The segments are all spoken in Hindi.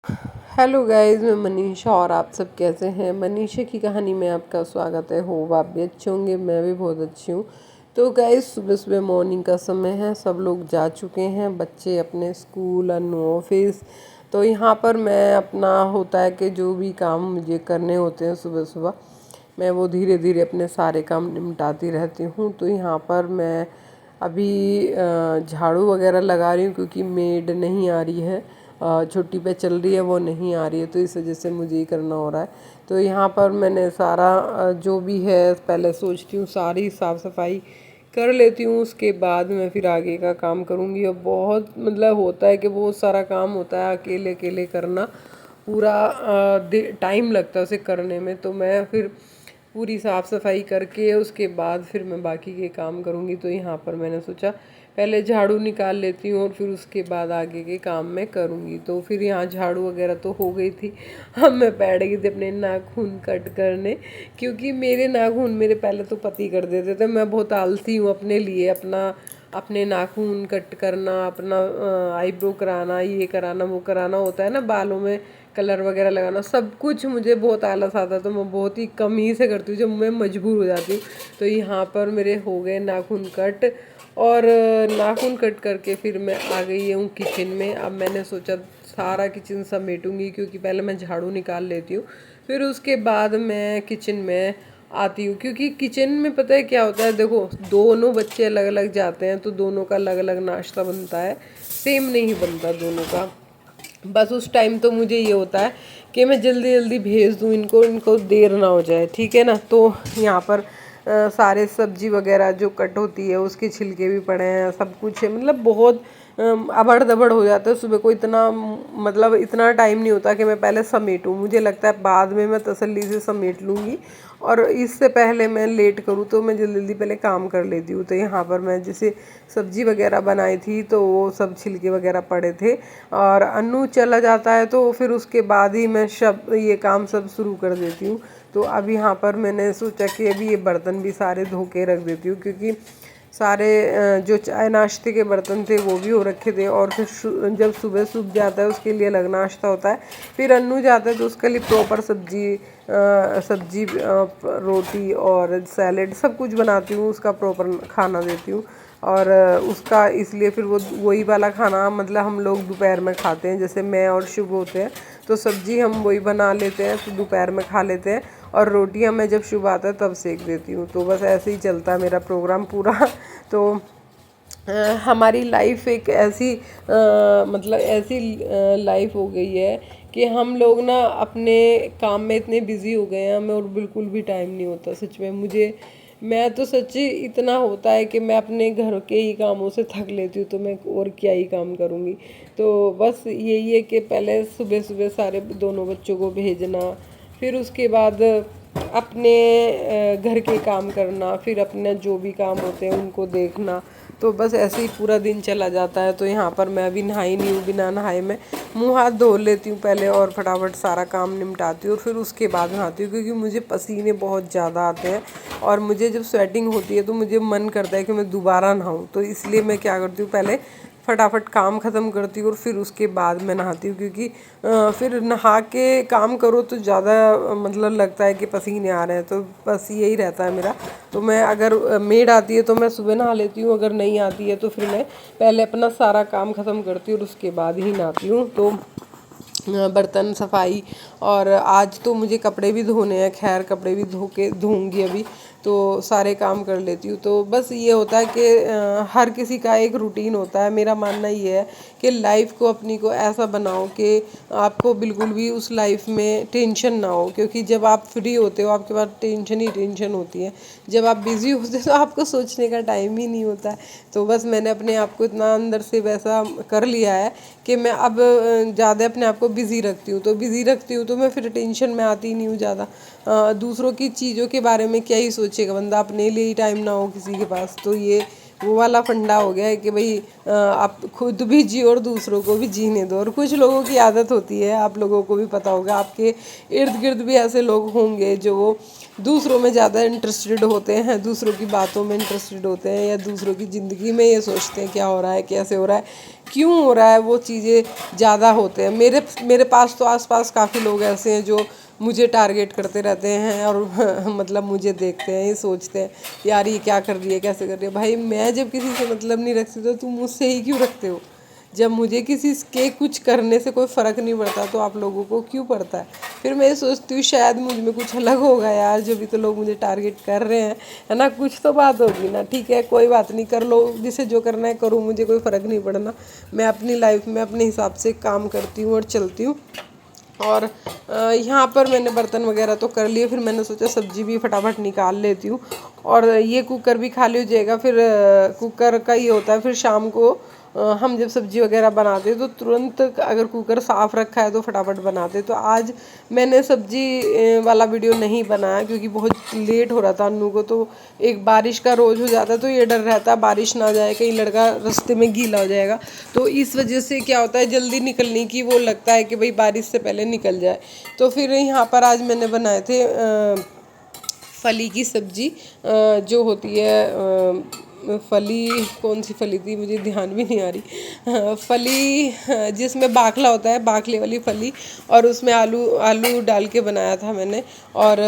हेलो गाइस, मैं मनीषा और आप सब कैसे हैं। मनीषा की कहानी में आपका स्वागत है। होप आप भी अच्छे होंगे, मैं भी बहुत अच्छी हूँ। तो गाइस, सुबह सुबह मॉर्निंग का समय है, सब लोग जा चुके हैं, बच्चे अपने स्कूल अन्नू ऑफिस। तो यहाँ पर मैं अपना होता है कि जो भी काम मुझे करने होते हैं सुबह सुबह, मैं वो धीरे धीरे अपने सारे काम निपटाती रहती हूँ। तो यहाँ पर मैं अभी झाड़ू वगैरह लगा रही हूँ क्योंकि मेड नहीं आ रही है, छुट्टी पे चल रही है, वो नहीं आ रही है, तो इस वजह से मुझे ही करना हो रहा है। तो यहाँ पर मैंने सारा जो भी है पहले सोचती हूँ सारी साफ़ सफाई कर लेती हूँ, उसके बाद मैं फिर आगे का काम करूँगी। और बहुत मतलब होता है कि बहुत सारा काम होता है, अकेले अकेले करना पूरा टाइम लगता है उसे करने में। तो मैं फिर पूरी साफ़ सफाई करके उसके बाद फिर मैं बाकी के काम करूँगी। तो यहाँ पर मैंने सोचा पहले झाड़ू निकाल लेती हूँ और फिर उसके बाद आगे के काम मैं करूँगी। तो फिर यहाँ झाड़ू वगैरह तो हो गई थी। अब मैं बैठ गई थी अपने नाखून कट करने, क्योंकि मेरे नाखून मेरे पहले तो पति कर देते थे। मैं बहुत आलसी हूँ अपने लिए, अपने नाखून कट करना, अपना आईब्रो कराना, ये कराना वो कराना होता है ना, बालों में कलर वगैरह लगाना, सब कुछ मुझे बहुत आलस आता है। तो मैं बहुत ही कम ही से करती हूँ जब मैं मजबूर हो जाती हूँ। तो यहाँ पर मेरे हो गए नाखून कट, और नाखून कट करके फिर मैं आ गई हूँ किचन में। अब मैंने सोचा सारा किचन समेटूंगी, क्योंकि पहले मैं झाड़ू निकाल लेती हूँ, फिर उसके बाद मैं किचन में आती हूँ। क्योंकि किचन में पता है क्या होता है, देखो दोनों बच्चे अलग अलग जाते हैं तो दोनों का अलग अलग नाश्ता बनता है, सेम नहीं बनता दोनों का। बस उस टाइम तो मुझे ये होता है कि मैं जल्दी जल्दी भेज दूँ इनको, इनको देर ना हो जाए, ठीक है ना। तो यहाँ पर सारे सब्जी वगैरह जो कट होती है उसके छिलके भी पड़े हैं, सब कुछ है, मतलब बहुत अबड़ दबड़ हो जाता है सुबह को। इतना मतलब इतना टाइम नहीं होता कि मैं पहले समेटूँ, मुझे लगता है बाद में मैं तसल्ली से समेट लूँगी। और इससे पहले मैं लेट करूँ तो मैं जल्दी जल्दी पहले काम कर लेती हूँ। तो यहाँ पर मैं जैसे सब्जी वगैरह बनाई थी तो वो सब छिलके वगैरह पड़े थे, और अन्नू चला जाता है तो फिर उसके बाद ही मैं ये काम सब शुरू कर देती हूँ। तो अब यहाँ पर मैंने सोचा कि अभी ये बर्तन भी सारे धो के रख देती हूँ, क्योंकि सारे जो चाय नाश्ते के बर्तन थे वो भी हो रखे थे। और फिर जब सुबह सूख जाता है उसके लिए अलग नाश्ता होता है, फिर अन्नू जाता है तो उसके लिए प्रॉपर सब्जी रोटी और सैलेड सब कुछ बनाती हूँ, उसका प्रॉपर खाना देती हूँ। और उसका इसलिए फिर वो वही वाला खाना मतलब हम लोग दोपहर में खाते हैं, जैसे मैं और शुभ होते हैं तो सब्जी हम वही बना लेते हैं तो दोपहर में खा लेते हैं, और रोटियां मैं जब शुभ आता है तब सेक देती हूँ। तो बस ऐसे ही चलता है मेरा प्रोग्राम पूरा। तो हमारी लाइफ एक ऐसी मतलब ऐसी लाइफ हो गई है कि हम लोग ना अपने काम में इतने बिजी हो गए हैं, हमें और बिल्कुल भी टाइम नहीं होता सच में। मैं तो सच्ची इतना होता है कि मैं अपने घर के ही कामों से थक लेती हूँ, तो मैं और क्या ही काम करूँगी। तो बस यही है कि पहले सुबह सुबह सारे दोनों बच्चों को भेजना, फिर उसके बाद अपने घर के काम करना, फिर अपने जो भी काम होते हैं उनको देखना। तो बस ऐसे ही पूरा दिन चला जाता है। तो यहाँ पर मैं अभी नहाई नहीं हूँ, बिना नहाए मैं मुँह हाथ धो लेती हूँ पहले, और फटाफट सारा काम निपटाती हूँ और फिर उसके बाद नहाती हूँ, क्योंकि मुझे पसीने बहुत ज़्यादा आते हैं और मुझे जब स्वेटिंग होती है तो मुझे मन करता है कि मैं दोबारा नहाऊँ। तो इसलिए मैं क्या करती हूँ, पहले फटाफट काम ख़त्म करती हूँ और फिर उसके बाद मैं नहाती हूँ, क्योंकि फिर नहा के काम करो तो ज़्यादा मतलब लगता है कि पसीने आ रहे हैं। तो बस यही रहता है मेरा। तो मैं अगर मेड आती है तो मैं सुबह नहा लेती हूँ, अगर नहीं आती है तो फिर मैं पहले अपना सारा काम ख़त्म करती हूँ और उसके बाद ही नहाती हूँ। तो बर्तन सफाई, और आज तो मुझे कपड़े भी धोने हैं, खैर कपड़े भी धो के धोऊंगी अभी, तो सारे काम कर लेती हूँ। तो बस ये होता है कि हर किसी का एक रूटीन होता है। मेरा मानना ये है कि लाइफ को अपनी को ऐसा बनाओ कि आपको बिल्कुल भी उस लाइफ में टेंशन ना हो, क्योंकि जब आप फ्री होते हो आपके पास टेंशन ही टेंशन होती है। जब आप बिज़ी होते हो तो आपको सोचने का टाइम ही नहीं होता है। तो बस मैंने अपने आप को इतना अंदर से वैसा कर लिया है कि मैं अब ज़्यादा अपने आप को बिज़ी रखती हूँ। तो बिज़ी रखती हूँ तो मैं फिर टेंशन में आती ही नहीं हूँ ज़्यादा। दूसरों की चीज़ों के बारे में क्या ही सोचेगा बंदा, अपने लिए ही टाइम ना हो किसी के पास। तो ये वो वाला फंडा हो गया है कि भाई आप खुद भी जियो और दूसरों को भी जीने दो। और कुछ लोगों की आदत होती है, आप लोगों को भी पता होगा, आपके इर्द गिर्द भी ऐसे लोग होंगे जो दूसरों में ज़्यादा इंटरेस्टेड होते हैं, दूसरों की बातों में इंटरेस्टेड होते हैं, या दूसरों की ज़िंदगी में ये सोचते हैं क्या हो रहा है, कैसे हो रहा है, क्यों हो रहा है, वो चीज़ें ज़्यादा होते हैं। मेरे पास तो आसपास काफ़ी लोग ऐसे हैं जो मुझे टारगेट करते रहते हैं और मतलब मुझे देखते हैं, ये सोचते हैं यार ये क्या कर रही है, कैसे कर रही है। भाई मैं जब किसी से मतलब नहीं रखती तो तुम मुझसे ही क्यों रखते हो? जब मुझे किसी के कुछ करने से कोई फ़र्क नहीं पड़ता तो आप लोगों को क्यों पड़ता है? फिर मैं सोचती हूँ शायद मुझ में कुछ अलग होगा यार, जो भी तो लोग मुझे टारगेट कर रहे हैं, है ना, कुछ तो बात होगी ना। ठीक है, कोई बात नहीं, कर लो, जिसे जो करना है करूँ, मुझे कोई फ़र्क नहीं पड़ना। मैं अपनी लाइफ में अपने हिसाब से काम करती हूँ और चलती हूँ। और यहाँ पर मैंने बर्तन वगैरह तो कर लिए, फिर मैंने सोचा सब्जी भी फटाफट निकाल लेती हूँ और ये कुकर भी खाली हो जाएगा। फिर कुकर का ये होता है, फिर शाम को हम जब सब्जी वगैरह बनाते तो तुरंत, अगर कुकर साफ़ रखा है तो फटाफट बनाते। तो आज मैंने सब्जी वाला वीडियो नहीं बनाया क्योंकि बहुत लेट हो रहा था अन्नू को। तो एक बारिश का रोज़ हो जाता तो ये डर रहता बारिश ना जाए, कहीं लड़का रास्ते में गीला हो जाएगा। तो इस वजह से क्या होता है, जल्दी निकलने की वो लगता है कि भाई बारिश से पहले निकल जाए। तो फिर यहाँ पर आज मैंने बनाए थे फली की सब्जी, जो होती है फली, कौन सी फली थी मुझे ध्यान भी नहीं आ रही, फली जिसमें बाखला होता है, बाखले वाली फली, और उसमें आलू आलू डाल के बनाया था मैंने। और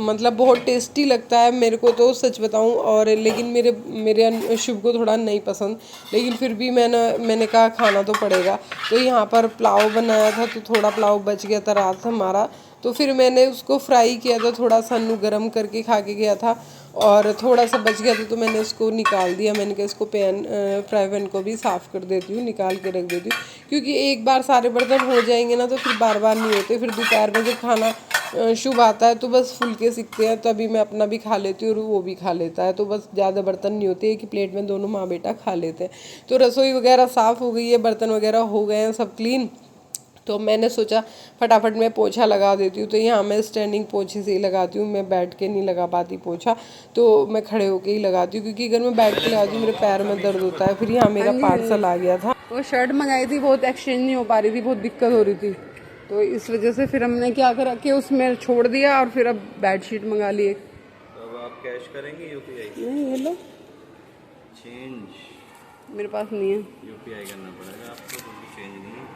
मतलब बहुत टेस्टी लगता है मेरे को तो, सच बताऊं। और लेकिन मेरे शुभ को थोड़ा नहीं पसंद, लेकिन फिर भी मैंने कहा खाना तो पड़ेगा। तो यहाँ पर पुलाव बनाया था, तो थोड़ा पुलाव बच गया था रात हमारा, तो फिर मैंने उसको फ्राई किया था, थोड़ा सा अन्नू गरम करके खा के गया था और थोड़ा सा बच गया था तो मैंने उसको निकाल दिया। मैंने कहा इसको फ्राई पैन को भी साफ़ कर देती हूँ, निकाल के रख देती हूँ, क्योंकि एक बार सारे बर्तन हो जाएंगे ना तो फिर बार बार नहीं होते। फिर दोपहर में जब खाना शुभ आता है तो बस फुलके सिकते हैं, तभी मैं अपना भी खा लेती हूँ और वो भी खा लेता है। तो बस ज़्यादा बर्तन नहीं होते, एक ही प्लेट में दोनों माँ बेटा खा लेते हैं। तो रसोई वगैरह साफ़ हो गई है, बर्तन वगैरह हो गए हैं सब क्लीन। तो मैंने सोचा फटाफट मैं पोछा लगा देती हूँ। तो यहाँ मैं स्टैंडिंग पोछे से ही लगाती हूँ, मैं बैठ के नहीं लगा पाती पोछा, तो मैं खड़े होके ही लगाती हूँ, क्योंकि अगर मैं बैठ के लगाती हूँ मेरे पैर में दर्द होता है। फिर यहाँ मेरा पार्सल आ गया था, वो शर्ट मंगाई थी, बहुत एक्सचेंज नहीं हो पा रही थी, बहुत दिक्कत हो रही थी, तो इस वजह से फिर हमने क्या करा कि उसमें छोड़ दिया और फिर अब बेडशीट मंगा ली एक। अब आप कैश करेंगे यूपीआई? नहीं, ये लो, चेंज मेरे पास नहीं है, यूपीआई करना पड़ेगा आपको, क्योंकि चेंज नहीं है।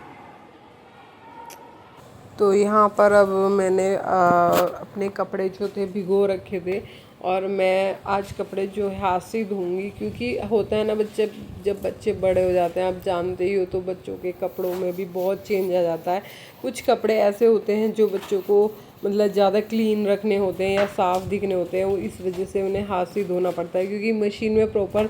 तो यहाँ पर अब मैंने अपने कपड़े जो थे भिगो रखे थे, और मैं आज कपड़े जो है हाथ से ही धोऊंगी, क्योंकि होता है ना बच्चे, जब बच्चे बड़े हो जाते हैं, आप जानते ही हो, तो बच्चों के कपड़ों में भी बहुत चेंज आ जाता है। कुछ कपड़े ऐसे होते हैं जो बच्चों को मतलब ज़्यादा क्लीन रखने होते हैं या साफ़ दिखने होते हैं, वो इस वजह से उन्हें हाथ से धोना पड़ता है, क्योंकि मशीन में प्रॉपर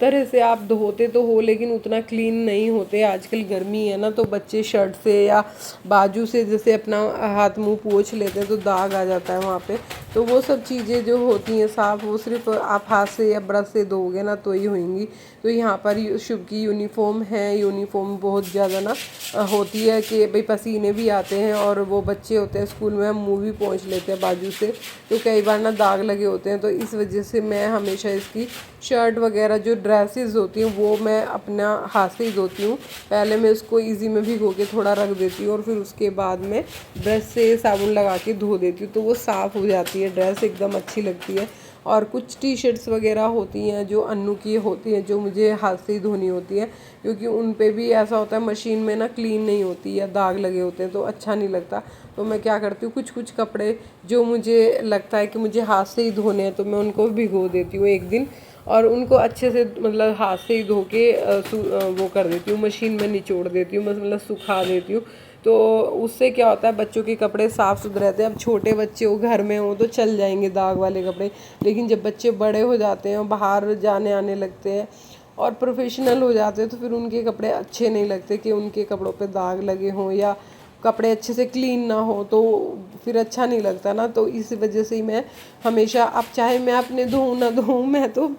तरह से आप धोते तो हो लेकिन उतना क्लीन नहीं होते। आजकल गर्मी है ना, तो बच्चे शर्ट से या बाजू से जैसे अपना हाथ मुंह पोंछ लेते हैं तो दाग आ जाता है वहाँ पे। तो वो सब चीज़ें जो होती हैं साफ़, वो सिर्फ आप हाथ से या ब्रश से धोगे ना तो ही होंगी। तो यहाँ पर शुभ की यूनिफॉर्म है, यूनिफॉर्म बहुत ज़्यादा ना होती है कि भाई पसीने भी आते हैं, और वो बच्चे होते हैं स्कूल में, हम मुँह भी पोंछ लेते हैं बाजू से, तो कई बार ना दाग लगे होते हैं। तो इस वजह से मैं हमेशा इसकी शर्ट वगैरह जो ड्रेसेस होती हैं वो मैं अपना हाथ से ही धोती हूँ। पहले मैं उसको इजी में भिगो के थोड़ा रख देती हूँ और फिर उसके बाद में ब्रश से साबुन लगा के धो देती हूँ, तो वो साफ़ हो जाती है, ड्रेस एकदम अच्छी लगती है। और कुछ टी शर्ट्स वगैरह होती हैं जो अन्नू की होती हैं, जो मुझे हाथ से ही धोनी होती हैं, क्योंकि उन पे भी ऐसा होता है मशीन में ना क्लीन नहीं होती या दाग लगे होते हैं तो अच्छा नहीं लगता। तो मैं क्या करती हूँ, कुछ कुछ कपड़े जो मुझे लगता है कि मुझे हाथ से ही धोने हैं तो मैं उनको भिगो देती हूँ एक दिन, और उनको अच्छे से मतलब हाथ से ही धो के वो कर देती हूँ, मशीन में निचोड़ देती हूँ, मतलब सुखा देती हूँ। तो उससे क्या होता है, बच्चों के कपड़े साफ़ सुथरे रहते हैं। अब छोटे बच्चे हो, घर में हो तो चल जाएंगे दाग वाले कपड़े, लेकिन जब बच्चे बड़े हो जाते हैं, बाहर जाने आने लगते हैं और प्रोफेशनल हो जाते हैं, तो फिर उनके कपड़े अच्छे नहीं लगते कि उनके कपड़ों पे दाग लगे हों या कपड़े अच्छे से क्लीन ना हो, तो फिर अच्छा नहीं लगता ना। तो इस वजह से ही मैं हमेशा, अब चाहे मैं अपने धोऊँ ना धोऊँ, मैं तो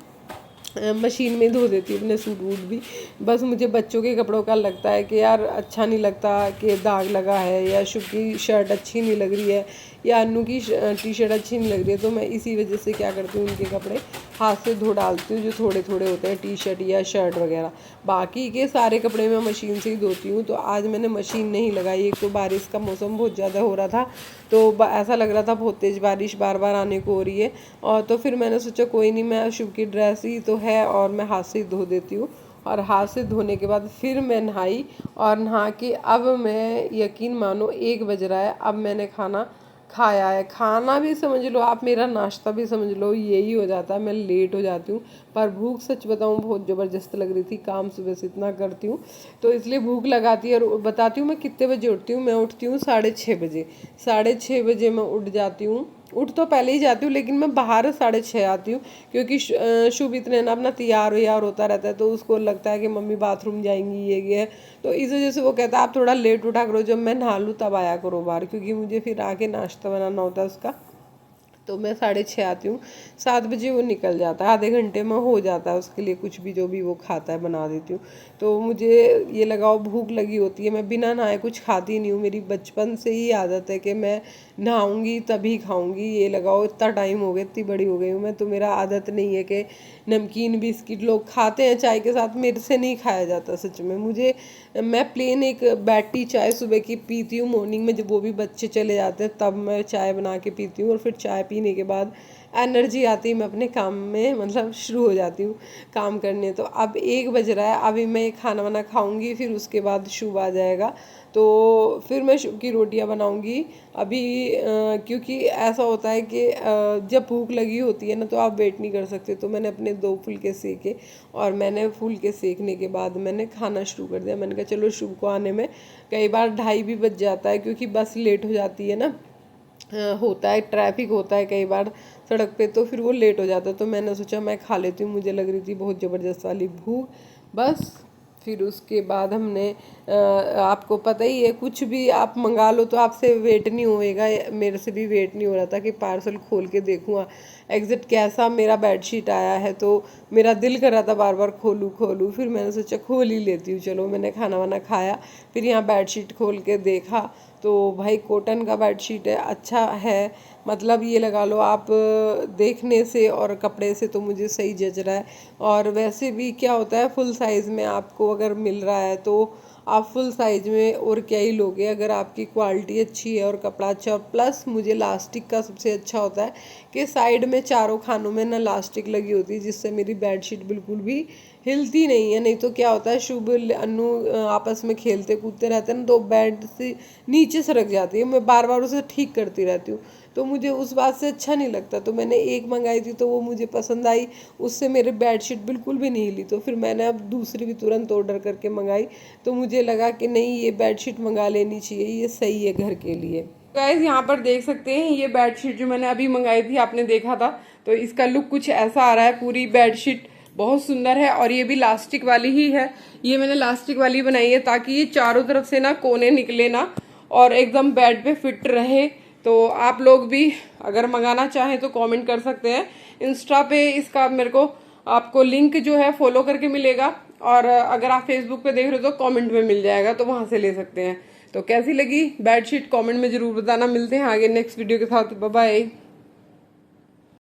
मशीन में धो देती हूँ अपने सूट वूट भी। बस मुझे बच्चों के कपड़ों का लगता है कि यार अच्छा नहीं लगता कि दाग लगा है, या शुभ की शर्ट अच्छी नहीं लग रही है, या अन्नू की टी शर्ट अच्छी नहीं लग रही है, तो मैं इसी वजह से क्या करती हूँ, उनके कपड़े हाथ से धो डालती हूँ, जो थोड़े थोड़े होते हैं टी शर्ट या शर्ट वगैरह। बाकी के सारे कपड़े मैं मशीन से ही धोती हूँ। तो आज मैंने मशीन नहीं लगाई। एक तो बारिश का मौसम बहुत ज़्यादा हो रहा था, तो ऐसा लग रहा था बहुत तेज़ बारिश बार बार आने को हो रही है। और तो फिर मैंने सोचा कोई नहीं, मैं शुभ की ड्रेस ही तो है और मैं हाथ से ही धो देती हूँ। और हाथ से धोने के बाद फिर मैं नहाई, और नहा के अब मैं, यकीन मानो 1 बज रहा है, अब मैंने खाना खाया है। खाना भी समझ लो आप, मेरा नाश्ता भी समझ लो, यही हो जाता है। मैं लेट हो जाती हूँ, पर भूख सच बताऊँ बहुत ज़बरदस्त लग रही थी। काम सुबह से इतना करती हूँ तो इसलिए भूख लगाती है। और बताती हूँ मैं कितने बजे उठती हूँ। मैं उठती हूँ 6:30 बजे। 6:30 बजे मैं उठ जाती हूँ। उठ तो पहले ही जाती हूँ, लेकिन मैं बाहर 6:30 आती हूँ, क्योंकि शुभ इतने ना अपना तैयार व्यार होता रहता है, तो उसको लगता है कि मम्मी बाथरूम जाएंगी ये है। तो इस वजह से वो कहता है आप थोड़ा लेट उठा करो, जब मैं नहा लूँ तब आया करो बाहर, क्योंकि मुझे फिर आके नाश्ता बनाना होता है उसका। तो मैं 6:30 आती हूँ। 7 बजे वो निकल जाता है, आधे घंटे में हो जाता है उसके लिए कुछ भी, जो भी वो खाता है बना देती हूँ। तो मुझे ये लगाओ भूख लगी होती है, मैं बिना नहाए कुछ खाती नहीं हूँ। मेरी बचपन से ही आदत है कि मैं नहाऊंगी तभी खाऊंगी। ये लगाओ इतना टाइम हो गया, इतनी बड़ी हो गई हूँ मैं, तो मेरा आदत नहीं है कि नमकीन बिस्किट लोग खाते हैं चाय के साथ, मेरे से नहीं खाया जाता सच में। मुझे, मैं प्लेन एक बैठी चाय सुबह की पीती हूँ मॉर्निंग में, जब वो भी बच्चे चले जाते हैं तब मैं चाय बना के पीती हूँ। और फिर चाय पीने के बाद एनर्जी आती है, मैं अपने काम में मतलब शुरू हो जाती हूँ काम करने। तो अब 1 बज रहा है, अभी मैं खाना वाना खाऊंगी, फिर उसके बाद शुभ आ जाएगा, तो फिर मैं शुभ की रोटियां बनाऊंगी अभी। क्योंकि ऐसा होता है कि जब भूख लगी होती है ना, तो आप वेट नहीं कर सकते। तो मैंने अपने 2 फुलके सेके, और मैंने फुलके सेकने के बाद मैंने खाना शुरू कर दिया। मैंने कहा चलो शुभ को आने में कई बार 2:30 भी बज जाता है, क्योंकि बस लेट हो जाती है ना, होता है ट्रैफिक होता है कई बार सड़क पे, तो फिर वो लेट हो जाता है। तो मैंने सोचा मैं खा लेती हूँ, मुझे लग रही थी बहुत ज़बरदस्त वाली भूख बस। फिर उसके बाद हमने आपको पता ही है, कुछ भी आप मंगा लो तो आपसे वेट नहीं होएगा। मेरे से भी वेट नहीं हो रहा था कि पार्सल खोल के देखूँ एग्जैक्ट कैसा मेरा बेडशीट आया है। तो मेरा दिल कर रहा था बार बार खोलूँ खोलूँ, फिर मैंने सोचा खोल ही लेती हूँ। चलो, मैंने खाना वाना खाया, फिर यहाँ बेडशीट खोल के देखा, तो भाई कॉटन का बेडशीट है, अच्छा है। मतलब ये लगा लो आप, देखने से और कपड़े से तो मुझे सही जच रहा है। और वैसे भी क्या होता है, फुल साइज़ में आपको अगर मिल रहा है तो आप फुल साइज में और क्या ही लोगे, अगर आपकी क्वालिटी अच्छी है और कपड़ा अच्छा। और प्लस मुझे लास्टिक का सबसे अच्छा होता है कि साइड में चारों खानों में ना लास्टिक लगी होती है, जिससे मेरी बेडशीट बिल्कुल भी हिलती नहीं है। नहीं तो क्या होता है, शुभ अन्नू आपस में खेलते कूदते रहते हैं ना, तो बेड से नीचे सरक जाती है। मैं बार बार उसे ठीक करती रहती हूँ, तो मुझे उस बात से अच्छा नहीं लगता। तो मैंने एक मंगाई थी तो वो मुझे पसंद आई, उससे मेरे बेडशीट बिल्कुल भी नहीं हिली। तो फिर मैंने अब दूसरी भी तुरंत ऑर्डर करके मंगाई। तो मुझे लगा कि नहीं, ये बेडशीट मंगा लेनी चाहिए, ये सही है घर के लिए। गाइस यहाँ पर देख सकते हैं, ये बेडशीट जो मैंने अभी मंगाई थी, आपने देखा था, तो इसका लुक कुछ ऐसा आ रहा है। पूरी बेडशीट बहुत सुंदर है, और ये भी लास्टिक वाली ही है। ये मैंने लास्टिक वाली बनाई है ताकि ये चारों तरफ से ना कोने निकले ना, और एकदम बेड पे फिट रहे। तो आप लोग भी अगर मंगाना चाहें तो कमेंट कर सकते हैं। इंस्टा पे इसका मेरे को आपको लिंक जो है फॉलो करके मिलेगा, और अगर आप फेसबुक पे देख रहे हो तो कमेंट में मिल जाएगा, तो वहां से ले सकते हैं। तो कैसी लगी बेडशीट कमेंट में जरूर बताना। मिलते हैं आगे नेक्स्ट वीडियो के साथ। Bye bye.